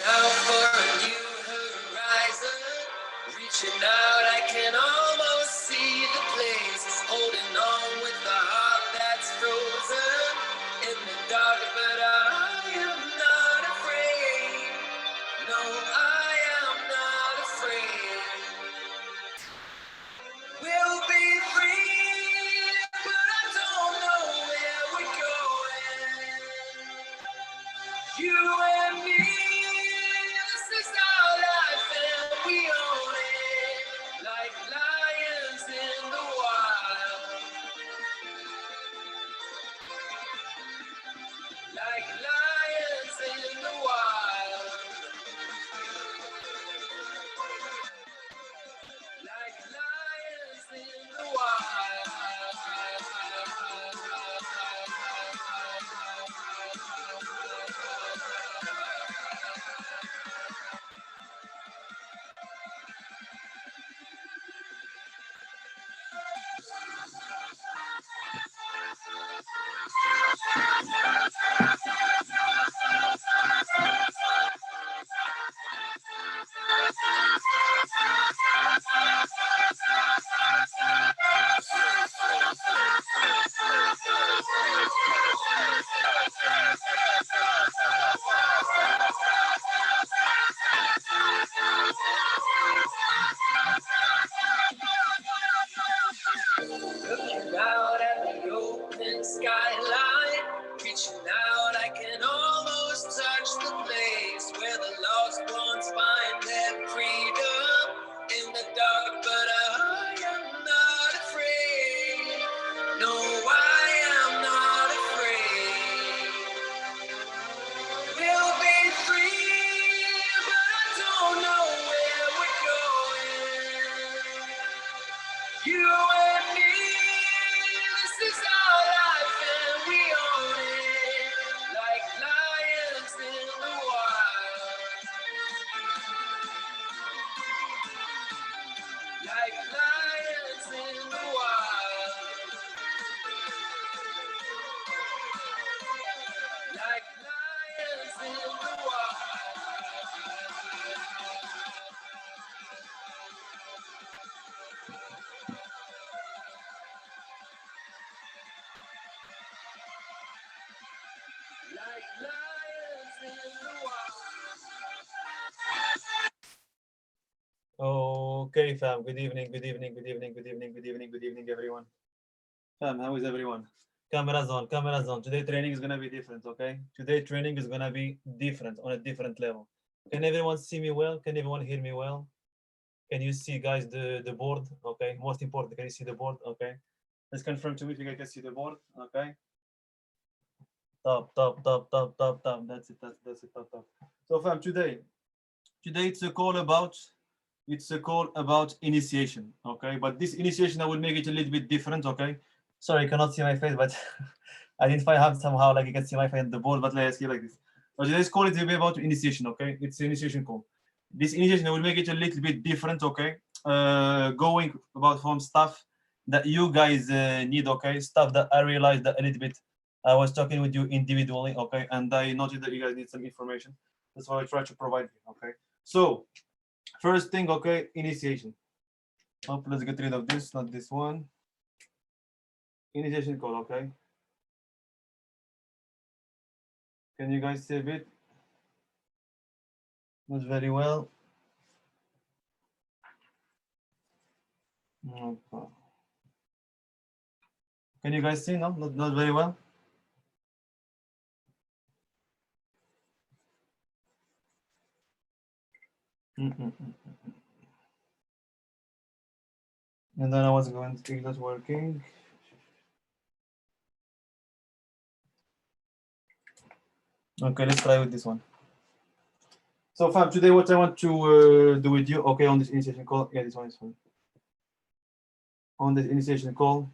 Out for a new horizon, reaching out, I can almost see the place. Holding on with the heart that's frozen in the dark, but I am not afraid. No, I am not afraid. We'll be free, but I don't know where we're going. You and me, this is our life and we own it. Like lions in the wild. Like lions in the wild. Like lions in the wild. Looking out at the open skyline, reaching out, I can almost touch the place where the lost ones find their freedom in the dark. But I am not afraid. No, I am not afraid. We'll be free, but I don't know where we're going. You and me, this is our life and we own it. Like lions in the wild. Like lions in the wild. Like lions in the wild. Like lions in the wild. Okay, fam. Good evening, good evening, good evening, good evening, good evening, good evening, everyone. Fam, how is everyone? Cameras on, cameras on. Today training is gonna be different, okay? Today training is gonna be different on a different level. Can everyone see me well? Can everyone hear me well? Can you see, guys, the board? Okay. Most important, can you see the board? Okay. Let's confirm to me if you guys can see the board. Okay. Top, top, top, top, top, top. That's it. That's it. Top, top. So, fam, today it's a call about initiation, okay? But this initiation, I will make it a little bit different, okay? Sorry, you cannot see my face, but I didn't find out somehow like you can see my face on the board, but let's see like this. So today's call is about initiation, okay? It's an initiation call. This initiation, I will make it a little bit different, okay? Going about from stuff that you guys need, okay? Stuff that I realized that a little bit I was talking with you individually, okay? And I noticed that you guys need some information. That's why I try to provide you, okay? So first thing, okay, initiation. Oh, let's get rid of this, not this one. Initiation call, okay. Can you guys see a bit? Not very well. Okay. Can you guys see? No, not very well. Mm-mm. And then I was going to think that's working. Okay, let's try with this one. So, fam, today what I want to do with you, okay, on this initiation call, yeah, this one is fine. On this initiation call,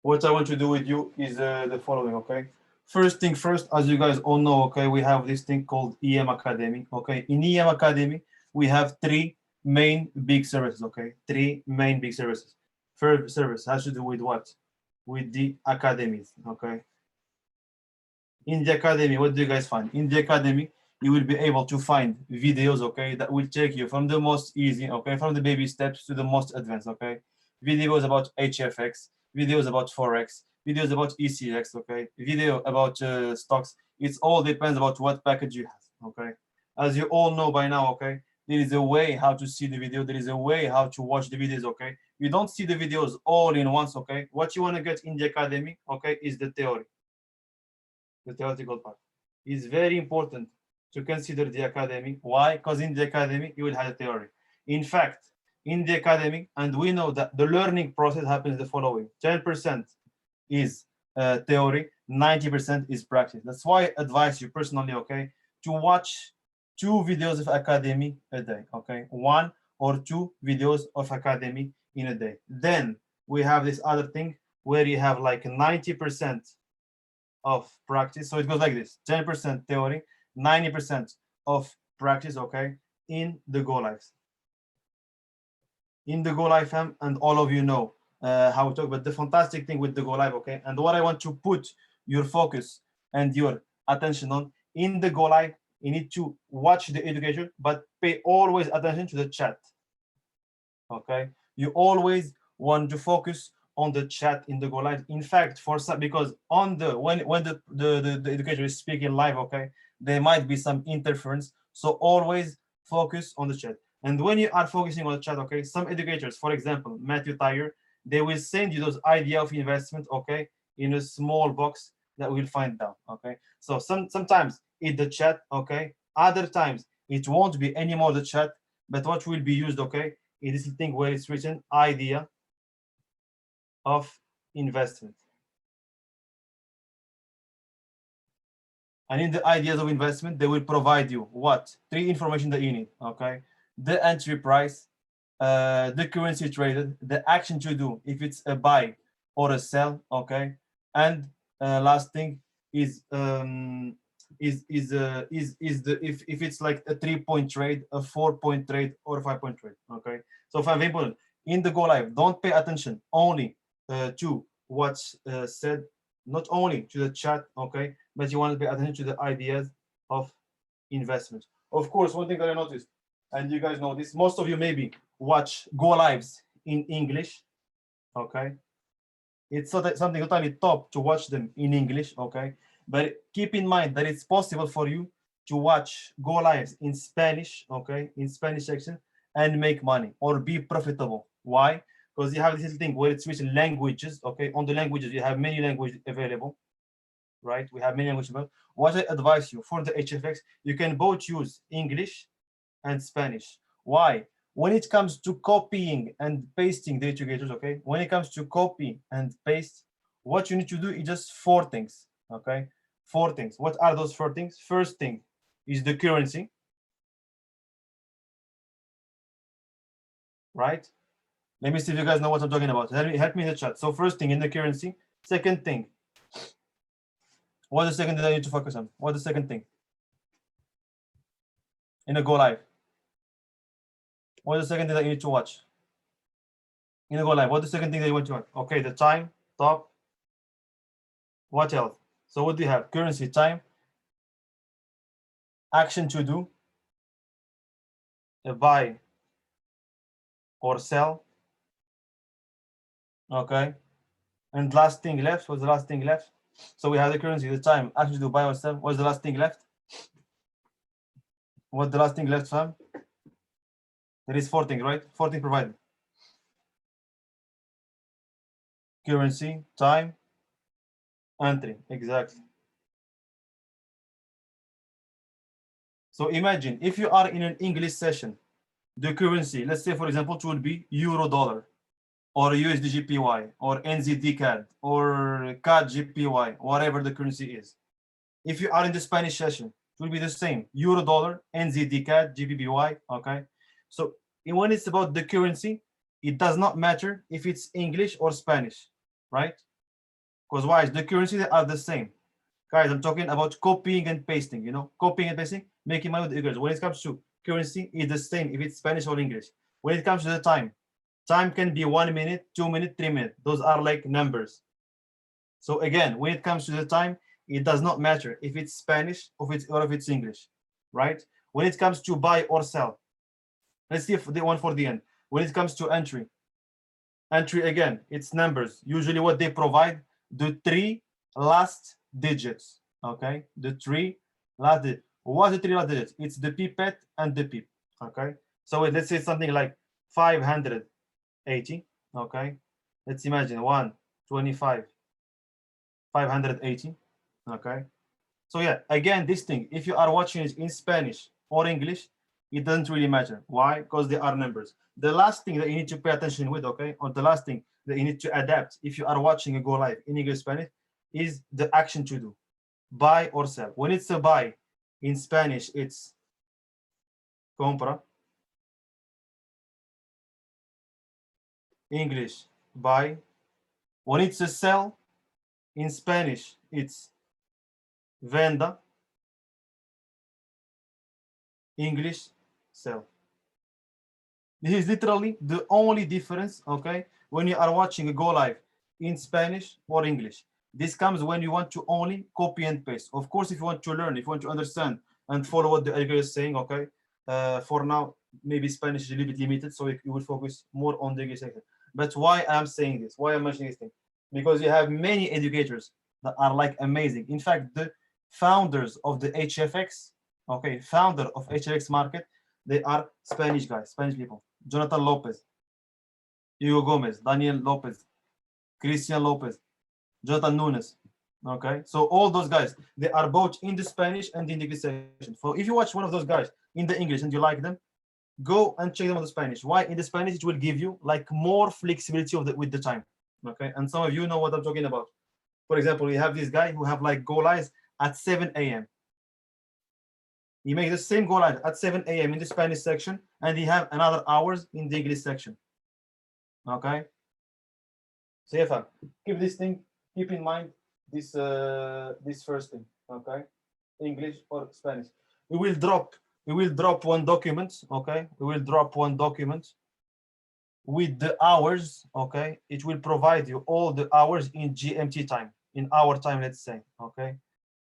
what I want to do with you is the following, okay? First thing first, as you guys all know, okay, we have this thing called EM Academy, okay? In EM Academy, we have three main big services, okay? Three main big services. First service has to do with what? With the academies, okay? In the academy, what do you guys find? In the academy, you will be able to find videos, okay, that will take you from the most easy, okay, from the baby steps to the most advanced, okay. Videos about HFX, videos about Forex, videos about ECX, okay, video about stocks. It's all depends about what package you have, okay. As you all know by now, okay, there is a way how to see the video. There is a way how to watch the videos, okay. You don't see the videos all in once, okay. What you want to get in the academy, okay, is the theory. The theoretical part. It's very important to consider the academy. Why? Because in the academy, you will have a theory. In fact, in the academy, and we know that the learning process happens the following: 10% is theory, 90% is practice. That's why I advise you personally, okay, to watch 2 videos of academy a day, okay, 1 or 2 videos of academy in a day. Then we have this other thing where you have like 90% of practice. So it goes like this: 10% theory, 90% of practice, okay, in the Go Lives. In the Go Live, fam, and all of you know how we talk about the fantastic thing with the Go Live, okay? And what I want to put your focus and your attention on in the Go Live, you need to watch the education, but pay always attention to the chat, okay? You always want to focus on the chat in the Go Live. In fact, for some, because on the when the educator is speaking live, okay, there might be some interference. So always focus on the chat. And when you are focusing on the chat, okay, some educators, for example, Matthew Tyer, they will send you those idea of investment, okay, in a small box that we'll find down, okay. So sometimes in the chat, okay, other times it won't be anymore the chat, but what will be used, okay, is this thing where it's written idea of investment. And in the ideas of investment, they will provide you what? 3 information that you need, okay? The entry price, the currency traded, the action to do, if it's a buy or a sell, okay? And last thing is the if it's like a 3-point trade, a 4-point trade, or a 5-point trade, okay? So for example, in the Go Live, don't pay attention only to what's said, not only to the chat, okay, but you want to pay attention to the ideas of investment. Of course, one thing that I noticed, and you guys know this, most of you maybe watch Go Lives in English, okay. It's something totally top to watch them in English, okay. But keep in mind that it's possible for you to watch Go Lives in Spanish, okay, in Spanish section, and make money or be profitable. Why? Because you have this little thing where it's written languages, okay. On the languages, you have many languages available, right? We have many languages available. What I advise you for the HFX, you can both use English and Spanish. Why? When it comes to copying and pasting the educators, okay, when it comes to copy and paste, what you need to do is just 4 things, okay? 4 things. What are those 4 things? First thing is the currency, right? Let me see if you guys know what I'm talking about. Help me in the chat. So first thing in the currency. Second thing. What's the second thing I need to focus on? What's the second thing? In a Go Live. What's the second thing that you need to watch? In a Go Live. What's the second thing that you want to watch? Okay, the time, top. What else? So what do you have? Currency, time, action to do, a buy or sell. Okay. And last thing left. What's the last thing left? So we have the currency, the time, action to do, buy or sell. What's the last thing left? What's the last thing left, fam? There is 4 things, right? 4 things provided. Currency, time, entry. Exactly. So imagine if you are in an English session, the currency, let's say for example, it will be euro dollar, or USD GPY, or NZD CAD, or CAD GPY, whatever the currency is. If you are in the Spanish session, it will be the same: euro dollar, NZD CAD, GBPY. Okay. So when it's about the currency, it does not matter if it's English or Spanish, right? Because why? The currencies are the same. Guys, I'm talking about copying and pasting, you know, copying and pasting, making money with English. When it comes to currency, it's the same if it's Spanish or English. When it comes to the time, time can be 1 minute, 2 minutes, 3 minutes. Those are like numbers. So again, when it comes to the time, it does not matter if it's Spanish or if it's English, right? When it comes to buy or sell, let's see if the one for the end. When it comes to entry again, it's numbers. Usually what they provide, the 3 last digits, okay? The 3 last digits. What's the 3 last digits? It's the pipette and the pip, okay? So let's say something like 580, okay? Let's imagine 125, 580, okay? So yeah, again, this thing, if you are watching it in Spanish or English, it doesn't really matter. Why? Because they are numbers. The last thing that you need to pay attention with, okay, or the last thing that you need to adapt if you are watching a go live in English, Spanish, is the action to do, buy or sell. When it's a buy in Spanish, it's compra. English, buy. When it's a sell in Spanish, it's venda. English, sell. This is literally the only difference, okay, when you are watching a go live in Spanish or English. This comes when you want to only copy and paste. Of course, if you want to learn, if you want to understand and follow what the educator is saying, okay, for now, maybe Spanish is a little bit limited, so you will focus more on the English section. But why I'm saying this, why I'm mentioning this thing? Because you have many educators that are like amazing. In fact, the founders of the HFX, okay, founder of HFX Market, they are Spanish guys, Spanish people. Jonathan Lopez, Hugo Gomez, Daniel Lopez, Christian Lopez, Jonathan Nunes. Okay, so all those guys, they are both in the Spanish and in the English section. So if you watch one of those guys in the English and you like them, go and check them on the Spanish. Why? In the Spanish, it will give you like more flexibility with the time. Okay, and some of you know what I'm talking about. For example, you have this guy who have like go lives at 7 a.m. He makes the same go live at 7 a.m. in the Spanish section, and he have another hours in the English section. Okay. So yeah, keep this thing. Keep in mind this this first thing. Okay, English or Spanish. We will drop one document. Okay, we will drop one document with the hours. Okay, it will provide you all the hours in GMT time, in our time, let's say. Okay,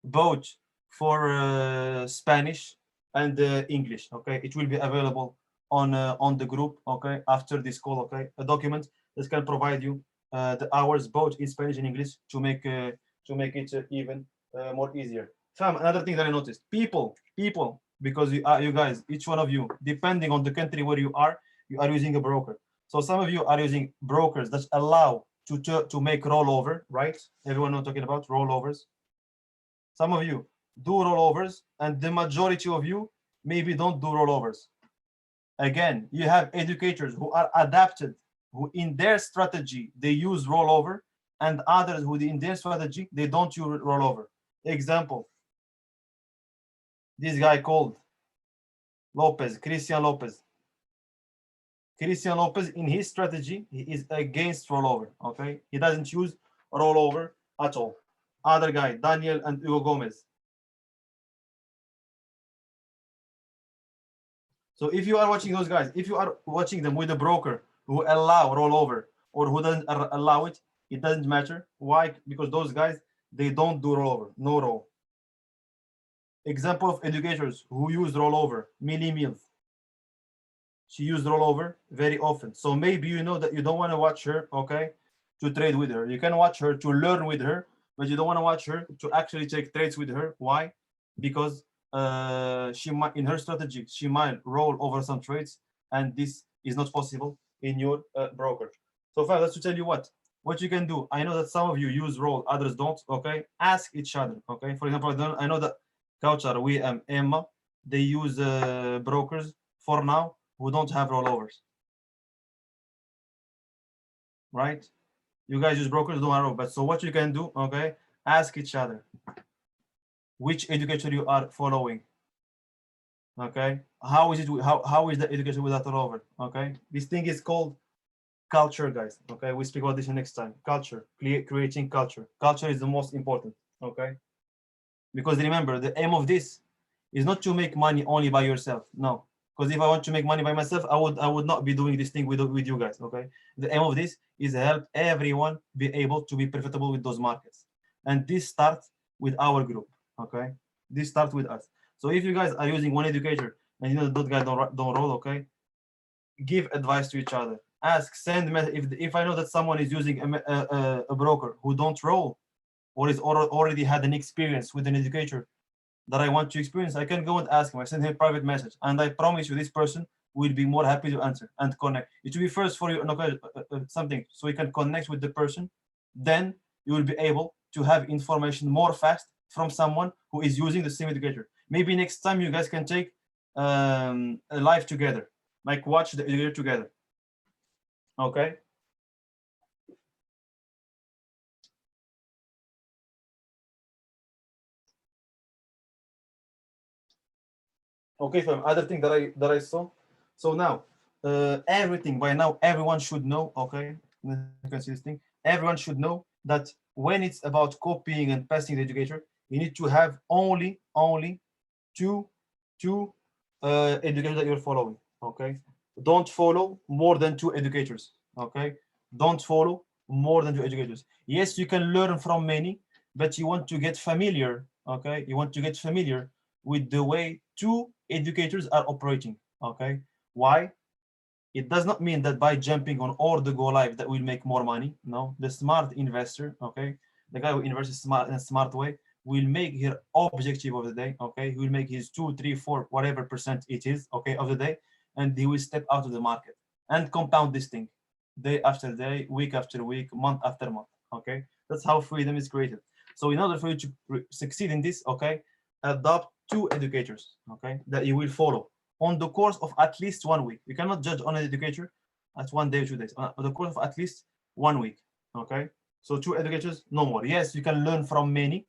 both for Spanish and English. Okay, it will be available on the group. Okay, after this call. Okay, a document that can provide you the hours both in Spanish and English to make it even more easier. Fam, another thing that I noticed, people, because you guys, each one of you, depending on the country where you are using a broker. So some of you are using brokers that allow to make rollover, right? Everyone know talking about rollovers. Some of you do rollovers, and the majority of you maybe don't do rollovers. Again, you have educators who are adapted, who in their strategy, they use rollover, and others who in their strategy, they don't use rollover. Example, this guy called Lopez, Christian Lopez. Christian Lopez, in his strategy, he is against rollover, okay? He doesn't use rollover at all. Other guy, Daniel and Hugo Gomez. So if you are watching those guys, if you are watching them with a broker who allow rollover or who doesn't allow it, it doesn't matter. Why? Because those guys, they don't do rollover, no roll. Example of educators who use rollover, Millie Mills. She used rollover very often. So maybe you know that you don't want to watch her, okay, to trade with her. You can watch her to learn with her, but you don't want to watch her to actually take trades with her. Why? Because she might, in her strategy, she might roll over some trades, and this is not possible in your broker. So far, that's to tell you what you can do. I know that some of you use roll, others don't. Okay, ask each other. Okay, for example, I know that Couchar, we and Emma, they use brokers for now who don't have rollovers. Right? You guys use brokers, don't have rollovers. But so what you can do? Okay, ask each other which educator you are following. Okay, how is it? How is the education without rollover? Okay, this thing is called culture, guys. Okay, we speak about this next time. Culture, creating culture. Culture is the most important. Okay, because remember, the aim of this is not to make money only by yourself. No, because if I want to make money by myself, I would not be doing this thing with you guys. Okay, the aim of this is to help everyone be able to be profitable with those markets, and this starts with our group. Okay, this starts with us. So if you guys are using one educator and you know that guy don't roll, okay, give advice to each other. Ask, send message. If I know that someone is using a broker who don't roll or is already had an experience with an educator that I want to experience, I can go and ask him. I send him a private message, and I promise you, this person will be more happy to answer and connect. It will be first for you something so you can connect with the person. Then you will be able to have information more fast from someone who is using the same educator. Maybe next time you guys can take a live together, like watch the educator together. Okay. Okay, fam. Other thing that I saw. So now, everything by now, everyone should know. Okay, you can see this thing. Everyone should know that when it's about copying and pasting the educator, you need to have only two educators that you're following. Okay, don't follow more than two educators. Okay, don't follow more than two educators. Yes, you can learn from many, but you want to get familiar. Okay, you want to get familiar with the way two educators are operating. Okay, why? It does not mean that by jumping on all the go live that will make more money. No, the smart investor, okay, the guy who invests smart in a smart way will make his objective of the day. Okay, he will make his 2, 3, 4, whatever percent it is, okay, of the day, and he will step out of the market and compound this thing day after day, week after week, month after month. Okay, that's how freedom is created. So in order for you to succeed in this, okay, adopt two educators, okay, that you will follow on the course of at least 1 week. You cannot judge on an educator at 1 day or 2 days. On the course of at least 1 week. Okay. So two educators, no more. Yes, you can learn from many,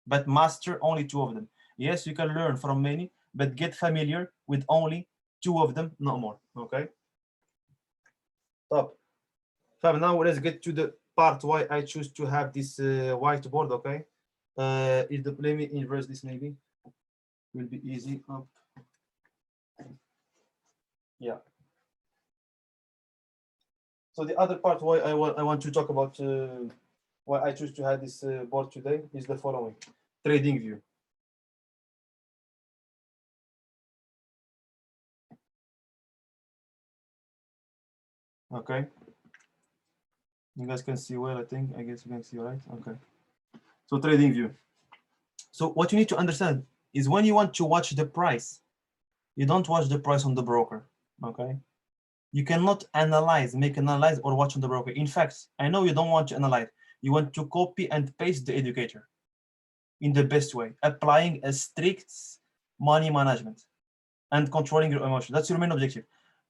but master only two of them. Yes, you can learn from many, but get familiar with only two of them, no more. Okay. Top. Fab, now let's get to the part why I choose to have this whiteboard. Okay. Let me inverse this maybe. Will be easy. Up. Yeah. So the other part why I want to talk about why I choose to have this board today is the following: trading view. Okay, you guys can see well. I guess you can see right. Okay, so trading view. So what you need to understand is when you want to watch the price, you don't watch the price on the broker. Okay, you cannot make analyze or watch on the broker. In fact, I know you don't want to analyze. You want to copy and paste the educator in the best way, applying a strict money management and controlling your emotion. That's your main objective.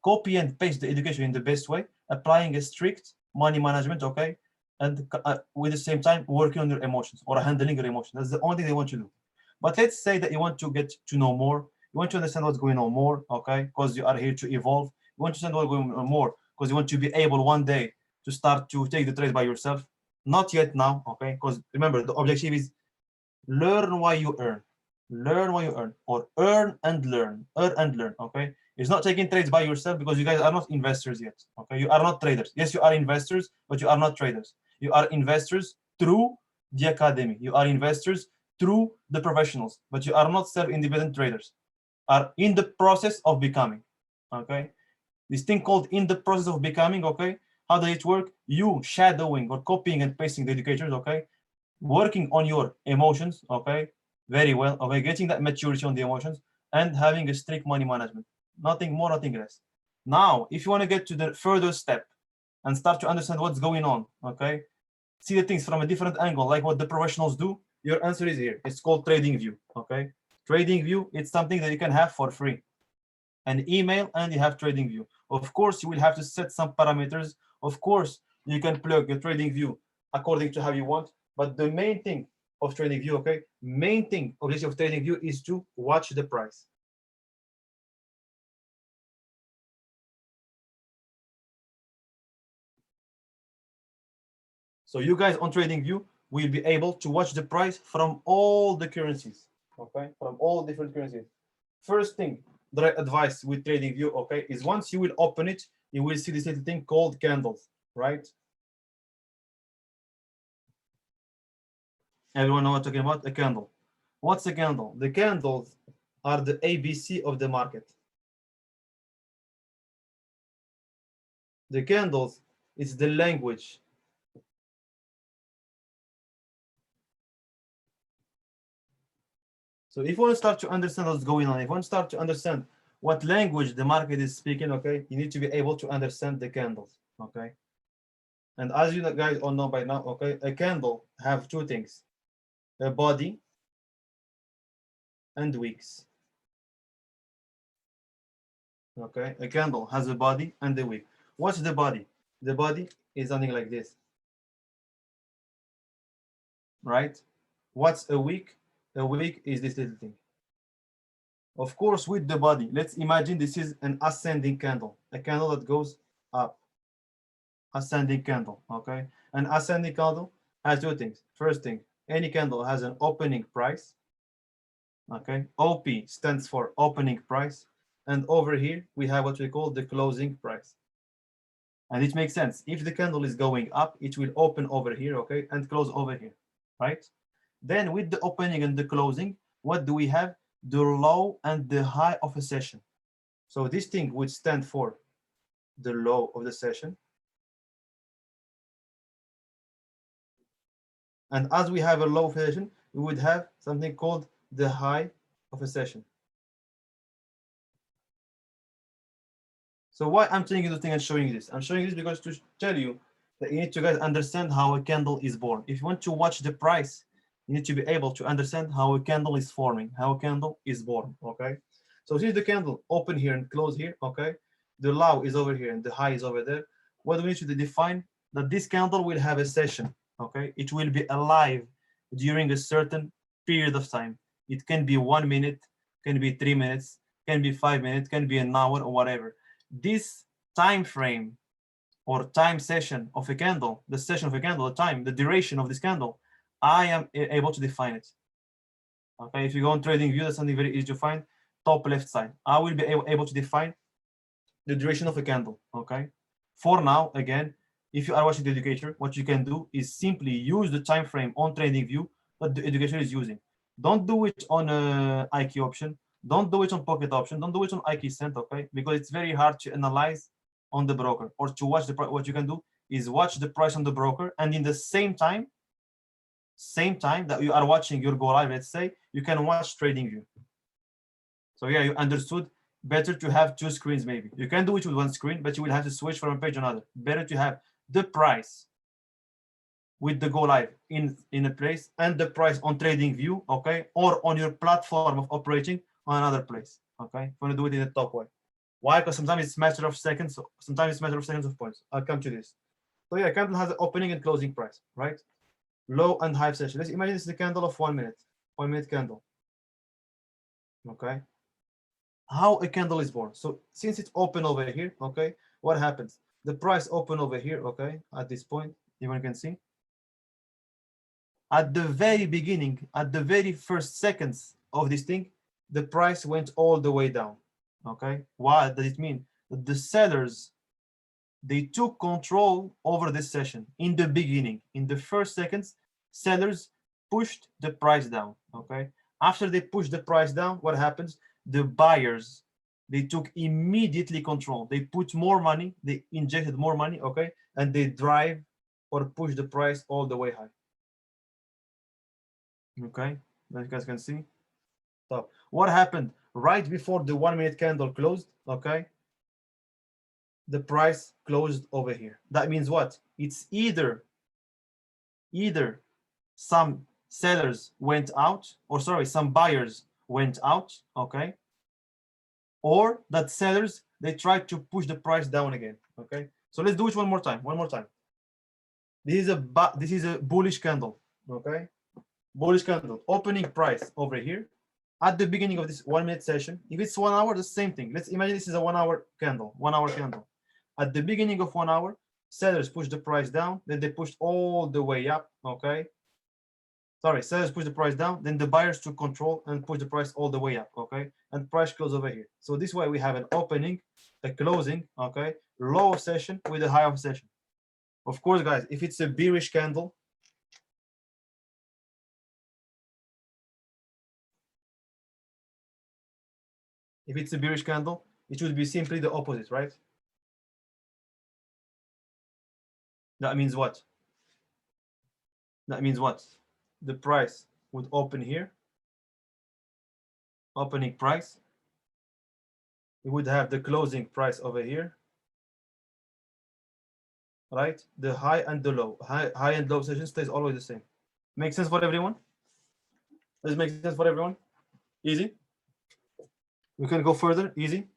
Copy and paste the education in the best way, applying a strict money management, okay? And with the same time, working on your emotions or handling your emotions. That's the only thing they want you to do. But let's say that you want to get to know more, you want to understand what's going on more, okay? Because you are here to evolve. You want to understand what's going on more because you want to be able one day to start to take the trade by yourself. Not yet now, okay? Because remember, the objective is learn why you earn. Learn why you earn, or earn and learn. Earn and learn. Okay. It's not taking trades by yourself because you guys are not investors yet. Okay. You are not traders. Yes, you are investors, but you are not traders. You are investors through the academy. You are investors through the professionals, but you are not self-independent traders. Are in the process of becoming. Okay. This thing called in the process of becoming. Okay. How does it work? You shadowing or copying and pasting the educators. Okay, working on your emotions, okay, very well, okay, getting that maturity on the emotions and having a strict money management, nothing more, nothing less. Now if you want to get to the further step and start to understand what's going on, okay, see the things from a different angle like what the professionals do, your answer is here. It's called trading view. Okay, trading view, it's something that you can have for free, an email, and you have trading view. Of course you will have to set some parameters. Of course you can plug your trading view according to how you want, but the main thing of trading view, okay, main thing objective of trading view is to watch the price. So you guys on trading view will be able to watch the price from all the currencies, okay, from all different currencies. First thing that I advise with trading view, okay, is once you will open it, you will see this little thing called candles, right? Everyone know what I'm talking about? A candle. What's a candle? The candles are the ABC of the market. The candles is the language. So if you want to start to understand what's going on, if you want to start to understand what language the market is speaking, okay, you need to be able to understand the candles, okay? And as you guys all know by now, okay, a candle have two things, a body and wicks. Okay, a candle has a body and a wick. What's the body? The body is something like this, right? What's a wick? A wick is this little thing. Of course, with the body, let's imagine this is an ascending candle, a candle that goes up. Ascending candle, okay? An ascending candle has two things. First thing, any candle has an opening price, okay? OP stands for opening price. And over here, we have what we call the closing price. And it makes sense. If the candle is going up, it will open over here, okay? And close over here, right? Then with the opening and the closing, what do we have? The low and the high of a session. So this thing would stand for the low of the session. And as we have a low of a session, we would have something called the high of a session. So why I'm telling you the thing and showing you this? I'm showing you this because to tell you that you need to guys understand how a candle is born. If you want to watch the price, you need to be able to understand how a candle is forming, how a candle is born, okay? So see the candle open here and close here, okay? The low is over here and the high is over there. What do we need to define? That this candle will have a session, okay? It will be alive during a certain period of time. It can be 1 minute, can be 3 minutes, can be 5 minutes, can be an hour or whatever. This time frame or time session of a candle, the session of a candle, the time, the duration of this candle, I am able to define it. Okay, if you go on TradingView, that's something very easy to find. Top left side, I will be able to define the duration of a candle. Okay, for now, again, if you are watching the educator, what you can do is simply use the time frame on TradingView that the educator is using. Don't do it on IQ option. Don't do it on Pocket option. Don't do it on IQ Cent, okay? Because it's very hard to analyze on the broker or to watch the price. What you can do is watch the price on the broker, and in the same time that you are watching your go live, let's say, you can watch TradingView. So yeah, you understood. Better to have two screens, maybe. You can do it with one screen, but you will have to switch from a page to another. Better to have the price with the go live in a place and the price on TradingView, okay, or on your platform of operating on another place, okay. You want to do it in the top way. Why? Because sometimes it's a matter of seconds, sometimes it's a matter of seconds of points. I'll come to this. So yeah, candle has an opening and closing price, right? Low and high session. Let's imagine this is a candle of 1 minute, 1 minute candle, okay. How a candle is born. So since it's open over here, okay, what happens? The price open over here, okay, at this point, everyone can see. At the very beginning, at the very first seconds of this thing, the price went all the way down, okay? What does it mean? The sellers, they took control over this session in the beginning. In the first seconds, sellers pushed the price down, okay? After they push the price down, what happens? The buyers, they took immediately control. They put more money, they injected more money, okay? And they drive or push the price all the way high. Okay, as you guys can see. So what happened right before the 1 minute candle closed? Okay, the price closed over here. That means what? It's either some sellers went out, or sorry, some buyers went out, okay, or that sellers, they tried to push the price down again. Okay, so let's do it one more time. This is a bullish candle, okay, bullish candle, opening price over here at the beginning of this 1 minute session. If it's 1 hour, the same thing. Let's imagine this is a 1 hour candle, 1 hour candle. At the beginning of 1 hour, sellers push the price down, then they pushed all the way up, okay? Sorry, sellers push the price down, then the buyers took control and push the price all the way up, okay? And price close over here. So this way we have an opening, a closing, okay? Low of session with a high of session. Of course, guys, if it's a bearish candle, If it's a bearish candle, it should be simply the opposite, right? That means what? That means what? The price would open here, opening price. We would have the closing price over here, right? The high and the low. High and low session stays always the same. Makes sense for everyone? Does it make sense for everyone? Easy? We can go further, easy?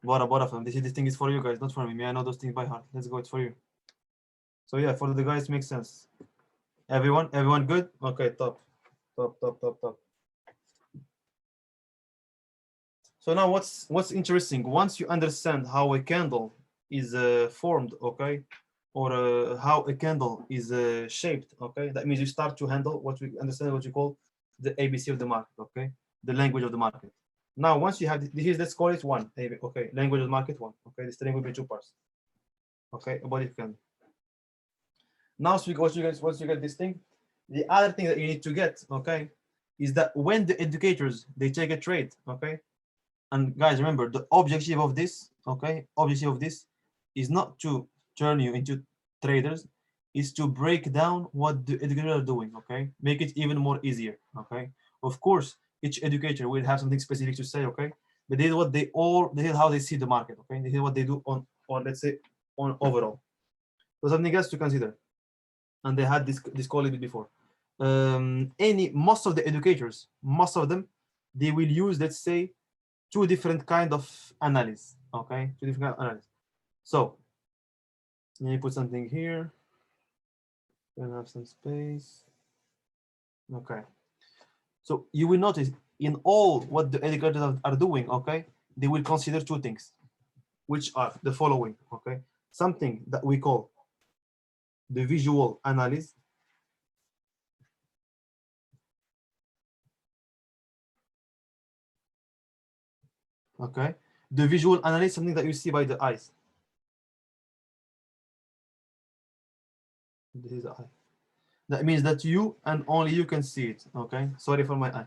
Bora, this thing is for you guys, not for me. I know those things by heart. Let's go, it's for you. So yeah, for the guys, makes sense. Everyone good? Okay, top. So now what's interesting, once you understand how a candle is formed, okay, or how a candle is shaped, okay, that means you start to handle what we understand what you call the ABC of the market, okay, the language of the market. Now once you have this, let's call it one, okay, language of the market one, okay, this thing will be 2 parts, okay, about it can. Now once you get this thing, the other thing that you need to get, okay, is that when the educators they take a trade, okay, and guys, remember the objective of this, okay, objective of this is not to turn you into traders, is to break down what the educators are doing, okay, make it even more easier, okay. Of course, each educator will have something specific to say, okay, but this is what this is how they see the market, okay, this is what they do on let's say on overall. So something else to consider, and they had this call a bit before. Most of the educators, most of them, they will use, let's say, 2 different kind of analysis, okay, 2 different kind of analysis. So let me put something here, and have some space, okay. So you will notice in all what the educators are doing, okay, they will consider 2 things, which are the following, okay, something that we call the visual analysis, okay, the visual analysis, something that you see by the eyes. This is the eye. That means that you and only you can see it, okay? Sorry for my eye.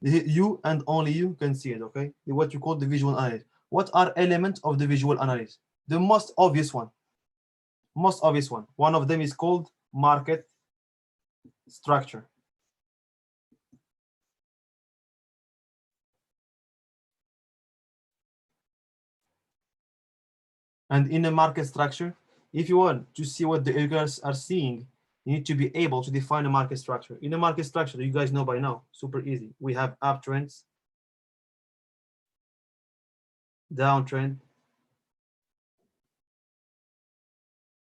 You and only you can see it, okay? What you call the visual analysis. What are elements of the visual analysis? The most obvious one. One of them is called market structure. And in a market structure, if you want to see what the educators are seeing, you need to be able to define a market structure. In a market structure, you guys know by now, super easy. We have uptrends, downtrend,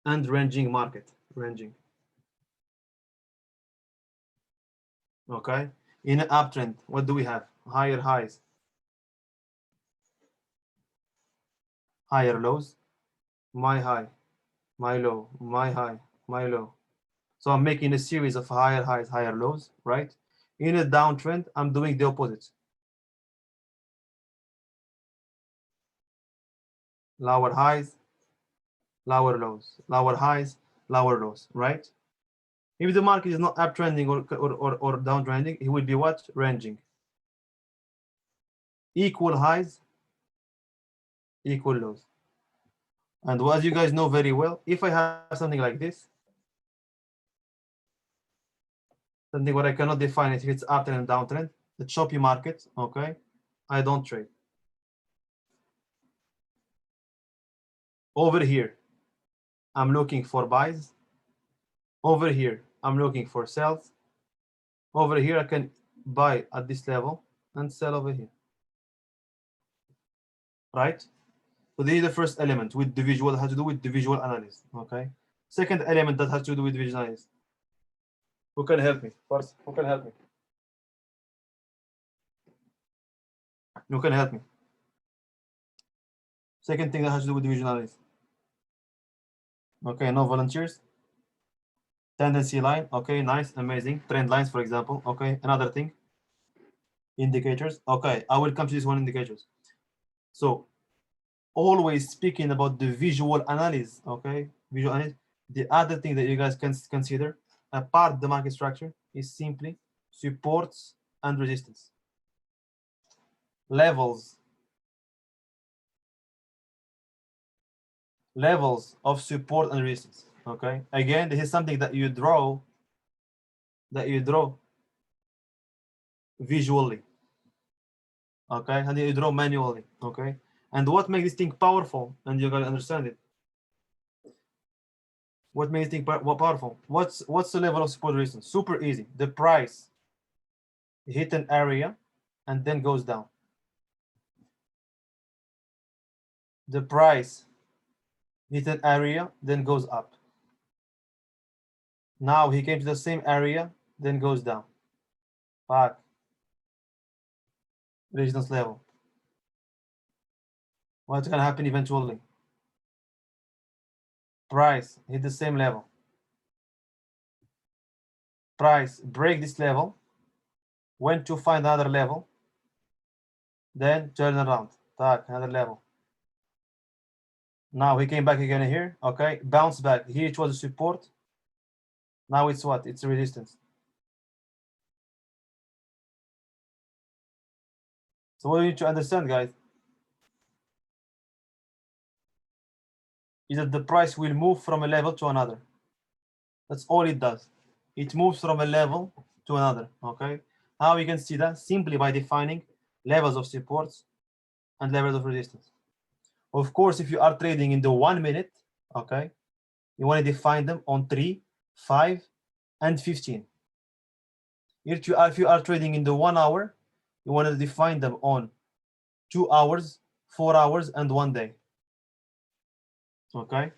and ranging market, ranging. Okay, in an uptrend, what do we have? Higher highs, higher lows, my high, my low, my high, my low. So I'm making a series of higher highs, higher lows, right? In a downtrend, I'm doing the opposite. Lower highs, lower lows, lower highs, lower lows, right? If the market is not uptrending or downtrending, it will be what? Ranging. Equal highs, equal lows. And as you guys know very well, if I have something like this, something what I cannot define it if it's uptrend and downtrend, the choppy market, okay, I don't trade. Over here, I'm looking for buys. Over here, I'm looking for sells. Over here, I can buy at this level and sell over here, right? So this is the first element with the visual that has to do with the visual analysis, okay? Second element that has to do with visual analysis. Who can help me? First, who can help me? Who can help me? Second thing that has to do with the visual analysis. Okay, no volunteers. Tendency line, okay, nice, amazing. Trend lines, for example, okay. Another thing, indicators. Okay, I will come to this one, indicators. So always speaking about the visual analysis, okay, visual analysis. The other thing that you guys can consider apart the market structure is simply supports and resistance. levels of support and resistance. Okay, again, this is something that you draw visually. Okay, and you draw manually. Okay, and what makes this thing powerful, and you gotta understand it. What makes this thing powerful? What's the level of support resistance? Super easy. The price hit an area and then goes down. The price hit an area, then goes up. Now he came to the same area, then goes down. Back. Resistance level. What's gonna happen eventually? Price hit the same level. Price break this level, went to find another level, then turn around. Back, another level. Now he came back again here. Okay, bounce back. Here it was a support. Now it's what? It's a resistance. So what you need to understand, guys, is that the price will move from a level to another. That's all it does. It moves from a level to another. Okay. How we can see that? Simply by defining levels of supports and levels of resistance. Of course, if you are trading in the 1 minute, okay, you want to define them on 3, 5, and 15. If you are trading in the 1 hour, you want to define them on 2 hours, 4 hours, and 1 day. Okay.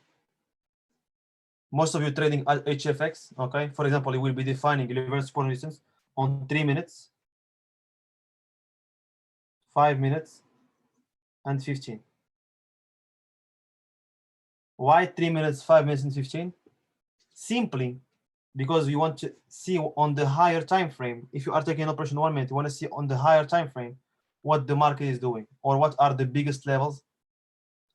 Most of you trading at HFX, okay, for example, you will be defining reverse support resistance on 3 minutes, 5 minutes, and 15. Why 3 minutes, 5 minutes, and 15? Simply because you want to see on the higher time frame. If you are taking an operation 1 minute, you want to see on the higher time frame what the market is doing, or what are the biggest levels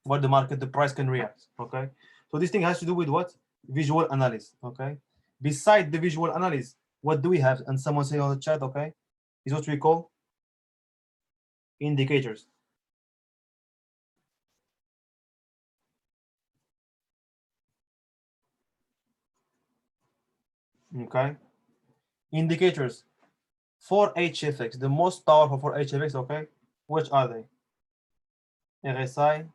where the price can react. Okay, so this thing has to do with what? Visual analysis. Okay, beside the visual analysis, what do we have? And someone say on the chat, okay, is what we call indicators. Okay, indicators for HFX, the most powerful for HFX. Okay, which are they? RSI,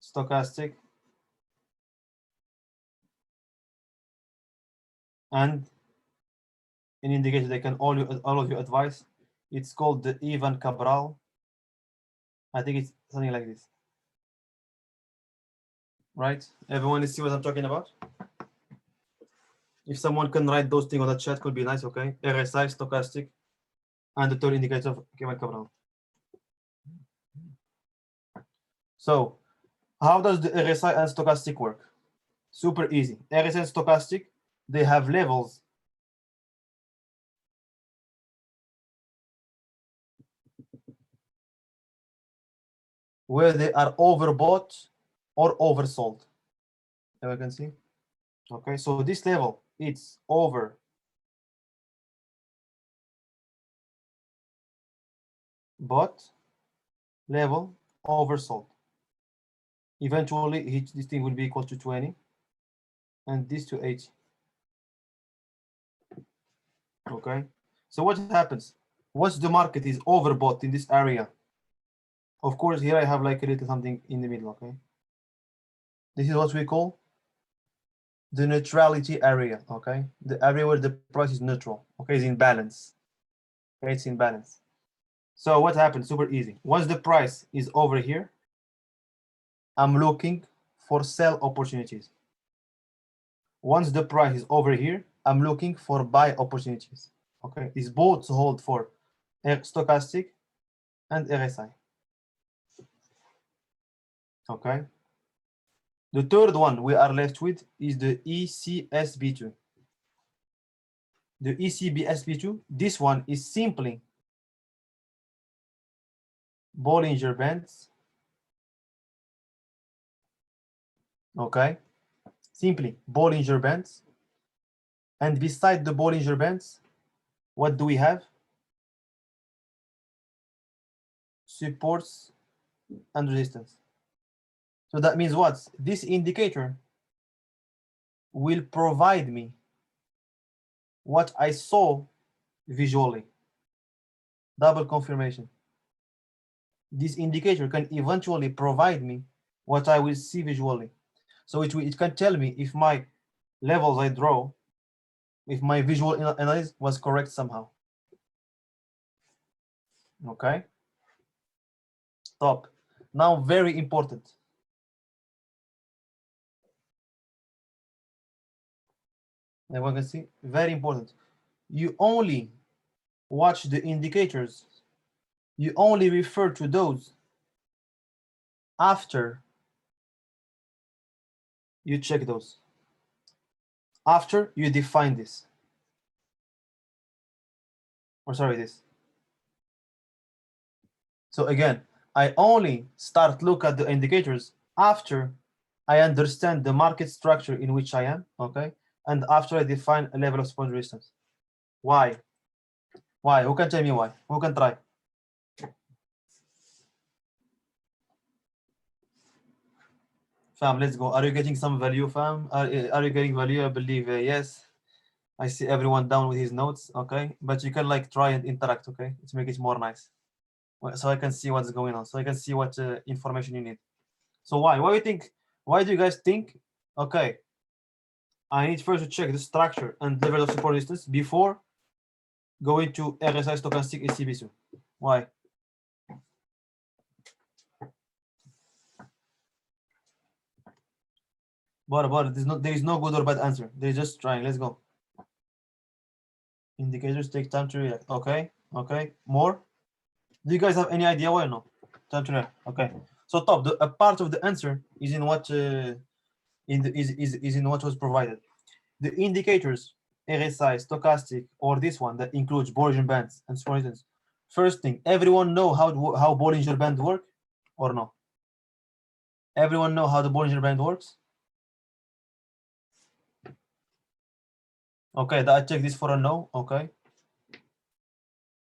stochastic, and an indicator they can all of you advise. It's called the Ivan Cabral. I think it's something like this. Right? Everyone see what I'm talking about? If someone can write those things on the chat, could be nice. Okay, RSI, stochastic, and the third indicator of Ivan Cabral. So how does the RSI and stochastic work? Super easy. RSI and stochastic, they have levels where they are overbought or oversold. As you can see. Okay, so this level, it's overbought, level oversold. Eventually, this thing will be equal to 20, and this to 80. Okay, so what happens? Once the market is overbought in this area, of course, here I have like a little something in the middle. Okay, this is what we call the neutrality area. Okay, the area where the price is neutral. Okay, is in balance. Okay, it's in balance. So what happens? Super easy. Once the price is over here, I'm looking for sell opportunities. Once the price is over here, I'm looking for buy opportunities. Okay, these both hold for stochastic and RSI. Okay. The third one we are left with is the ECSB2. The ECSB2, this one is simply Bollinger Bands. Okay, simply Bollinger Bands. And beside the Bollinger Bands, what do we have? supports and resistance. So that means what? This indicator will provide me what I saw visually. Double confirmation. This indicator can eventually provide me what I will see visually. So it can tell me if my levels I draw, if my visual analysis was correct somehow. Okay. Top. Now, very important. Everyone can see, very important. You only watch the indicators. You only refer to those after you check those. After you define this. Or sorry, this. So again, I only start look at the indicators after I understand the market structure in which I am, okay? And after I define a level of support resistance. Why? Why? Who can tell me why? Who can try? Fam, let's go. Are you getting some value, fam? Are you getting value? I believe yes. I see everyone down with his notes, okay? But you can like try and interact, okay? To make it more nice. So I can see what's going on. So I can see what information you need. So why? Why do you think? Why do you guys think? Okay, I need first to check the structure and level of support resistance before going to RSI stochastic ECB2. Why? But there is no good or bad answer. They're just trying. Let's go. Indicators take time to react. Okay. Okay. More. Do you guys have any idea why or no? Time to react. Okay. So top. A part of the answer is in what is in what was provided. The indicators, RSI, stochastic, or this one that includes Bollinger Bands and for instance. First thing, everyone know how Bollinger Band work or no? Everyone know how the Bollinger Band works? Okay, I check this for a no. Okay.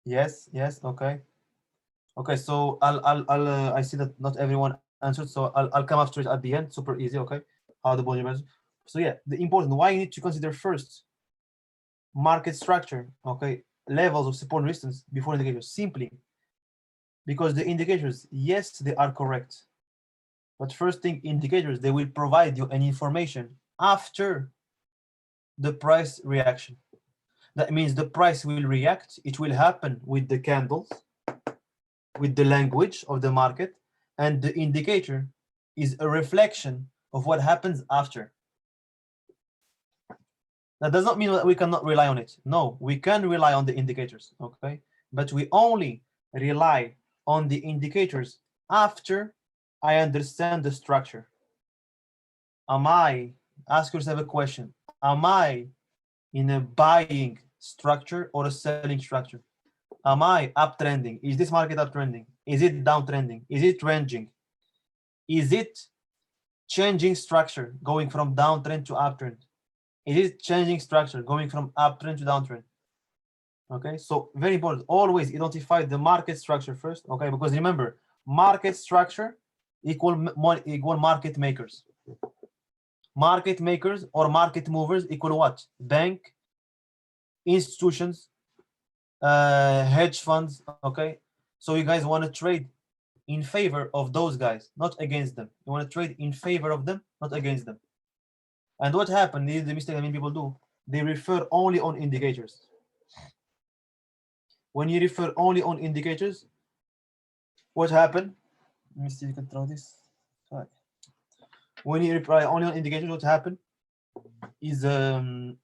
Yes. Yes. Okay. Okay. So I see that not everyone answered. So I'll come after it at the end. Super easy. Okay. How the Bollinger Band. So yeah, the important why you need to consider first market structure. Okay, levels of support and resistance before indicators. Simply because the indicators, yes, they are correct. But first thing, indicators, they will provide you an information after the price reaction. That means the price will react. It will happen with the candles, with the language of the market, and the indicator is a reflection of what happens after. That does not mean that we cannot rely on it. No, we can rely on the indicators, okay? But we only rely on the indicators after I understand the structure. Ask yourself a question. Am I in a buying structure or a selling structure? Am I uptrending? Is this market uptrending? Is it downtrending? Is it ranging? Is it changing structure, going from downtrend to uptrend? Is it changing structure, going from uptrend to downtrend? Okay, so very important. Always identify the market structure first. Okay, because remember, market structure equal market makers. Market makers or market movers equal what? Bank, institutions, hedge funds. Okay, so you guys want to trade in favor of those guys, not against them. You want to trade in favor of them, not against them. And what happened is the mistake that many people do. They refer only on indicators. When you refer only on indicators, what happened? Let me see if you can throw this. Sorry. When you reply only on indicators, what happened is your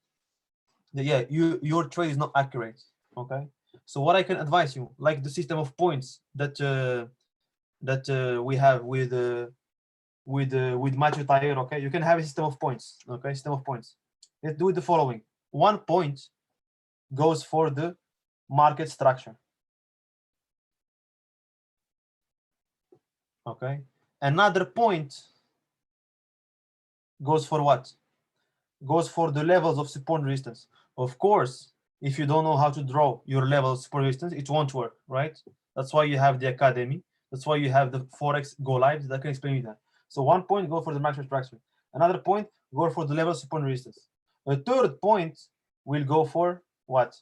trade is not accurate. Okay. So what I can advise you, like the system of points that we have with Matthew Thayer, okay, you can have a system of points. Okay, system of points. Let's do the following. 1 point goes for the market structure. Okay, another point goes for what? Goes for the levels of support and resistance. Of course, if you don't know how to draw your level of support and resistance, it won't work, right? That's why you have the academy That's why you have the Forex go lives that can explain you that. So 1 point, go for the maximum structure. Another point, go for the level of support and resistance. A third point will go for what?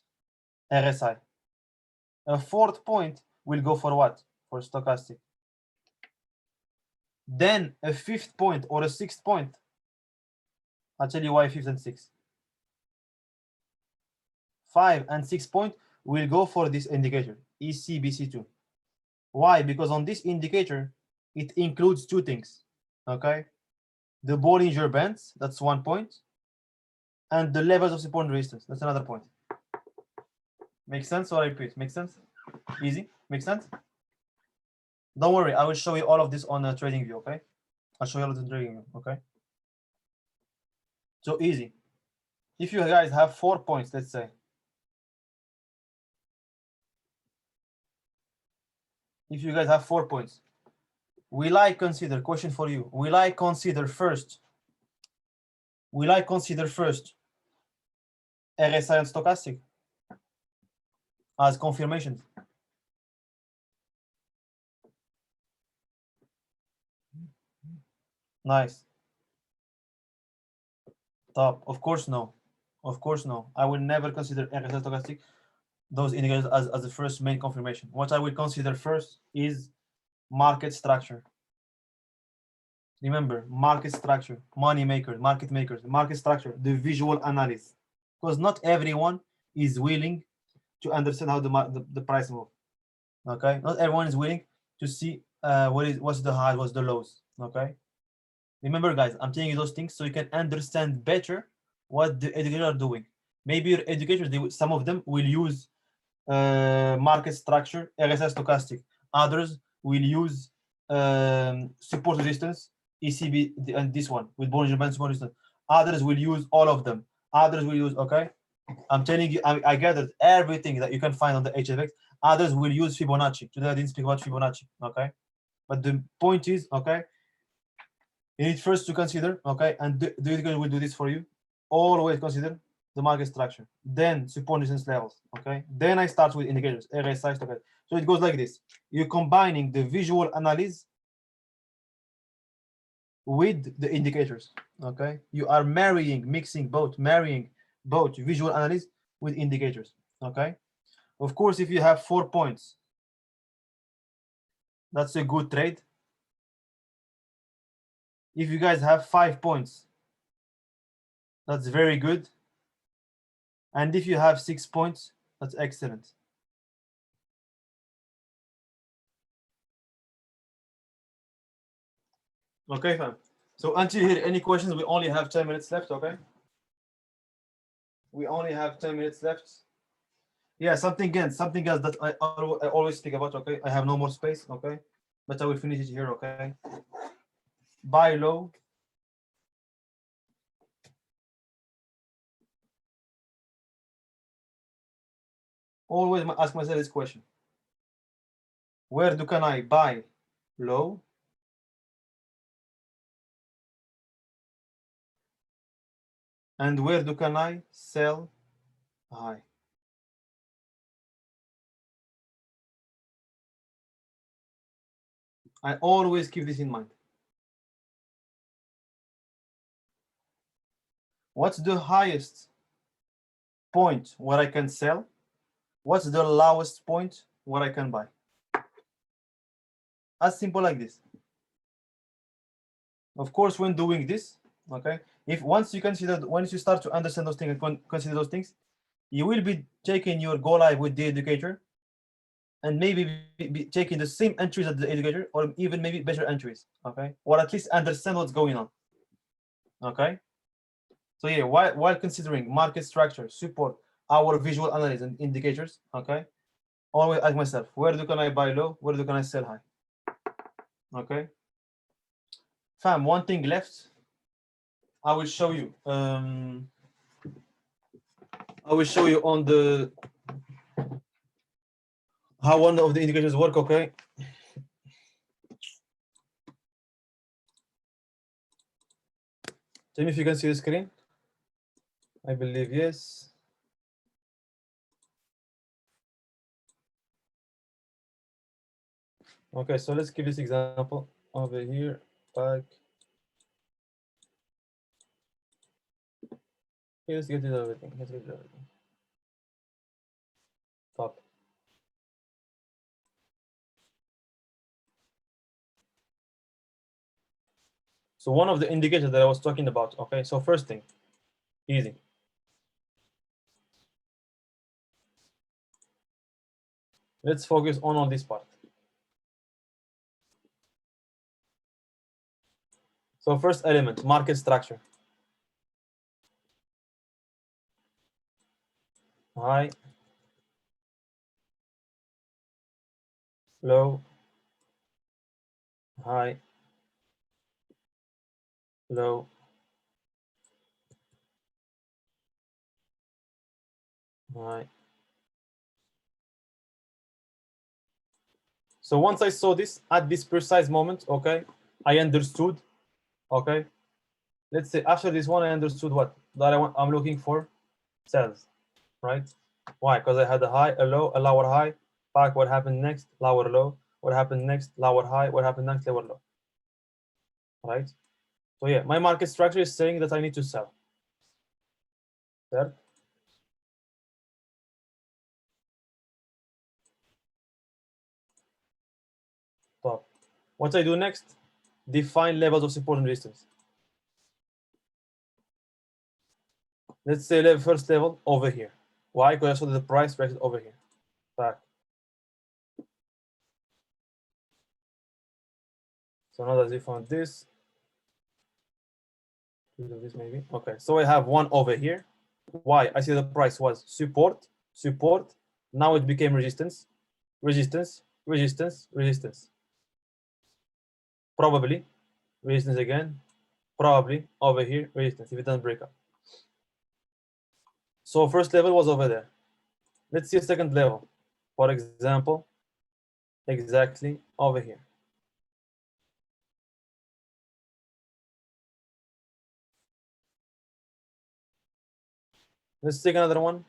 RSI. A fourth point will go for what? For stochastic. Then a fifth point or a sixth point. I'll tell you why fifth and sixth. 5 and 6 point will go for this indicator, ECBC2. Why? Because on this indicator, it includes two things, okay? The Bollinger Bands, that's 1 point, and the levels of support and resistance, that's another point. Make sense or I repeat? Make sense? Easy? Make sense? Don't worry, I will show you all of this on a trading view, okay? I'll show you all of the trading view, okay? So easy. If you guys have 4 points, let's say, if you guys have 4 points, will I consider, question for you, will I consider first RSI and stochastic as confirmations? Nice. Top. Of course, no. Of course, no. I will never consider RSI and stochastic, those indicators, as the first main confirmation. What I will consider first is market structure. Remember, market structure, money makers, market makers, market structure, the visual analysis. Because not everyone is willing to understand how the price move. Okay, not everyone is willing to see what's the highs, what's the lows. Okay, remember, guys, I'm telling you those things so you can understand better what the educators are doing. Maybe your educators, some of them will use market structure, RSI stochastic. Others will use support resistance, ECB, and this one with Bollinger Band support resistance. Others will use all of them. Others will use, okay, I'm telling you, I gathered everything that you can find on the HFX. Others will use Fibonacci. Today I didn't speak about Fibonacci, okay? But the point is, okay, you need first to consider, okay, and the educator will do this for you. Always consider the market structure, then support resistance levels, okay? Then I start with indicators, RSI, stochastic. So it goes like this. You're combining the visual analysis with the indicators, okay? You are mixing both visual analysis with indicators, okay? Of course, if you have 4 points, that's a good trade. If you guys have 5 points, that's very good. And if you have 6 points, that's excellent. Okay, fam. So until here, any questions? We only have 10 minutes left, okay? We only have 10 minutes left. Yeah, something else that I always speak about, okay? I have no more space, okay? But I will finish it here, okay? Buy low. Always ask myself this question. Where can I buy low? And where can I sell high? I always keep this in mind. What's the highest point where I can sell? What's the lowest point where I can buy? As simple like this. Of course, when doing this, okay, once you start to understand those things and consider those things, you will be taking your go live with the educator and maybe be taking the same entries as the educator, or even maybe better entries, okay, or at least understand what's going on, okay. So yeah, while considering market structure, support, our visual analysis and indicators, okay, always ask myself, where can I buy low? Where can I sell high? Okay. Fam, one thing left. I will show you. I will show you on the how one of the indicators work. Okay. Tell me if you can see the screen. I believe yes. Okay, so let's give this example over here. Back. Okay, let's get rid of everything. Let's get rid of everything. Top. So one of the indicators that I was talking about. Okay, so first thing, easy. Let's focus on this part. So first element, market structure. High, low, high, low, high. So once I saw this at this precise moment, okay, I understood, okay. Let's say after this one, I understood what that I'm looking for sells, right? Why? Because I had a high, a low, a lower high, back, what happened next, lower low, what happened next, lower high, what happened next, lower low, right? So yeah, my market structure is saying that I need to sell. There. Top. What I do next, define levels of support and resistance. Let's say first level over here. Why? Because I saw that the price reacted over here. Back. So now that I found this, this maybe. Okay, so I have one over here. Why? I see the price was support, support. Now it became resistance, resistance, resistance, resistance. Probably resistance again. Probably over here resistance if it doesn't break up. So first level was over there. Let's see a second level. For example, exactly over here. Let's take another one.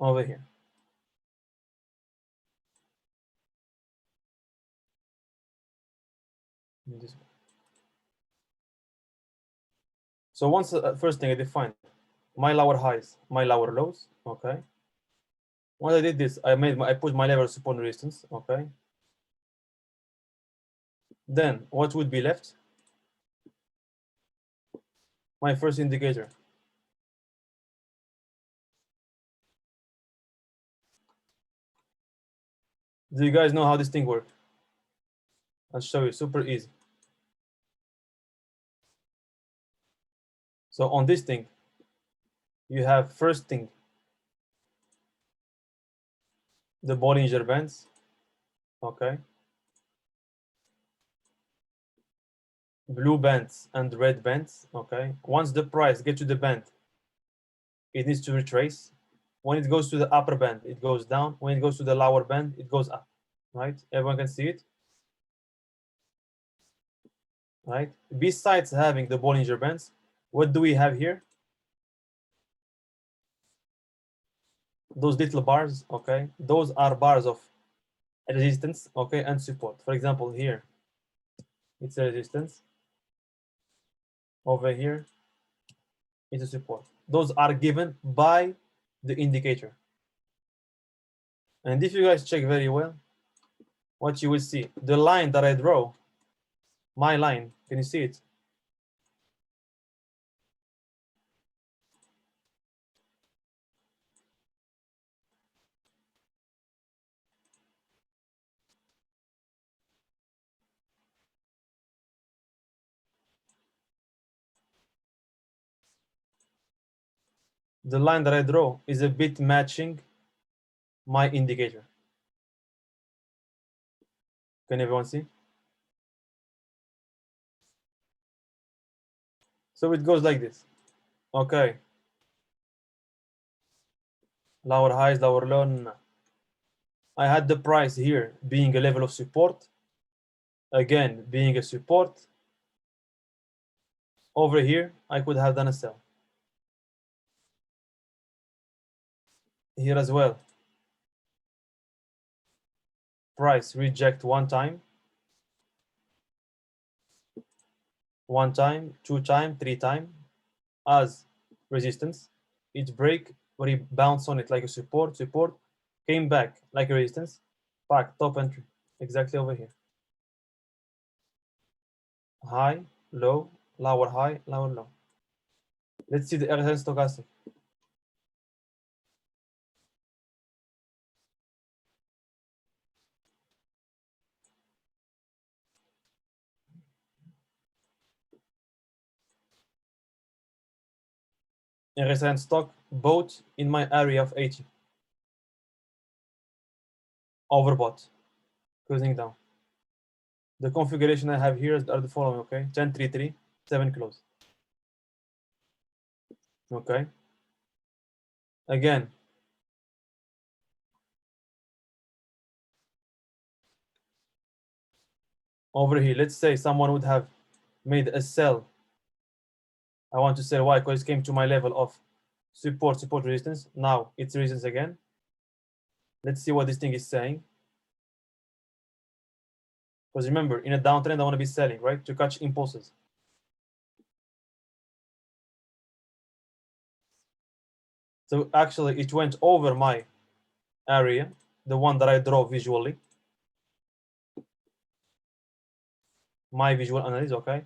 Over here. This one. So once first thing I defined my lower highs, my lower lows. Okay. Once I did this, I put my level of support and resistance. Okay. Then what would be left? My first indicator. Do you guys know how this thing works? I'll show you. Super easy. So on this thing, you have first thing the Bollinger Bands. Okay. Blue bands and red bands. Okay. Once the price gets to the band, it needs to retrace. When it goes to the upper band, it goes down. When it goes to the lower band, it goes up. Right? Everyone can see it. Right? Besides having the Bollinger Bands, what do we have here? Those little bars, okay? Those are bars of resistance, okay, and support. For example, here, it's a resistance. Over here, it's a support. Those are given by the indicator. And if you guys check very well, what you will see, the line that I draw, my line, can you see it? The line that I draw is a bit matching my indicator. Can everyone see? So it goes like this. Okay. Lower highs, lower low. No. I had the price here being a level of support. Again, being a support. Over here, I could have done a sell. Here as well. Price reject one time, 2 time, 3 time as resistance. It break, where he bounced on it like a support, came back like a resistance, back, top entry, exactly over here. High, low, lower high, lower low. Let's see the RSI stochastic. RSI and stock both in my area of 80. Overbought, closing down. The configuration I have here are the following, okay? 10, 3, 3, 7 close. Okay. Again, over here, let's say someone would have made a sell. I want to sell. Why? Because it came to my level of support resistance. Now it's resistance again. Let's see what this thing is saying. Because remember, in a downtrend, I want to be selling, right? To catch impulses. So actually, it went over my area, the one that I draw visually. My visual analysis, okay?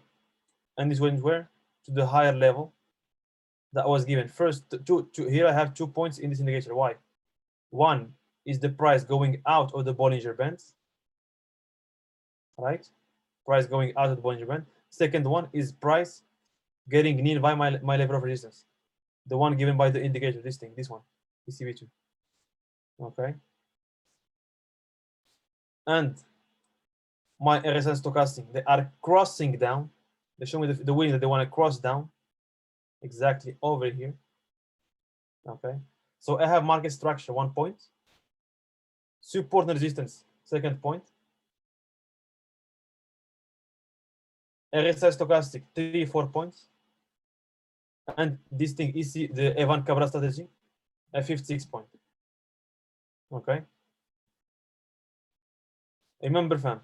And this went where? To the higher level that was given. First, here I have 2 points in this indicator. Why? One is the price going out of the Bollinger Bands, right? Price going out of the Bollinger Band. Second one is price getting nearby my level of resistance, the one given by the indicator, this one, ECB2. Okay. And my RSI stochastic, they are crossing down. They show me the way that they want to cross down exactly over here. Okay. So I have market structure, 1 point. Support and resistance, second point. RSI stochastic, 3, 4 points. And this thing is the Evan Cabra strategy, a 56 point. Okay. Remember, fam,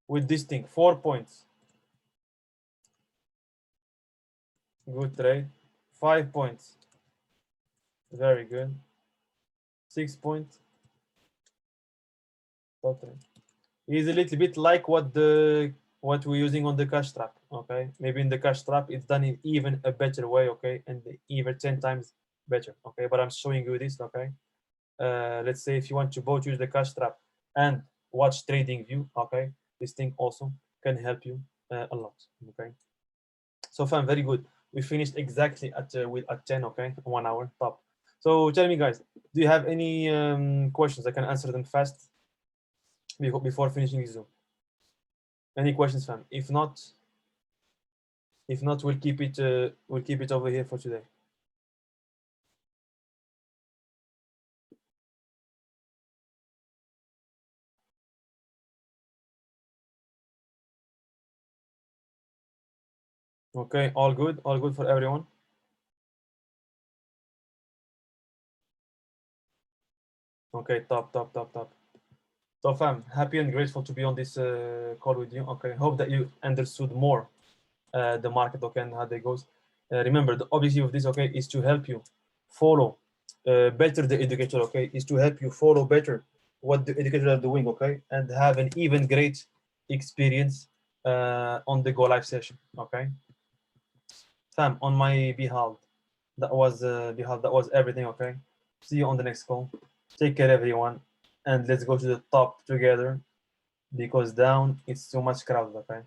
with this thing, 4 points. Good trade. 5 points. Very good. 6 points. Total. Is a little bit like what we're using on the cash trap. Okay. Maybe in the cash trap it's done in even a better way. Okay, and even 10 times better. Okay, but I'm showing you this. Okay. Let's say if you want to both use the cash trap and watch TradingView. Okay, this thing also can help you a lot. Okay. So fam, very good. We finished exactly at 10. Okay, 1 hour top. So tell me, guys, do you have any questions? I can answer them fast before finishing the Zoom. Any questions, fam? If not, we'll keep it over here for today. Okay, all good for everyone. Okay, top. So fam, happy and grateful to be on this call with you. Okay, hope that you understood more the market, okay, and how they goes. Remember, the objective of this, okay, is to help you follow better the indicator, okay, is to help you follow better what the indicators are doing, okay, and have an even great experience on the go live session, okay. Fam, on my behalf, that was everything, okay. See you on the next call. Take care, everyone, and let's go to the top together, because down it's too much crowded, okay.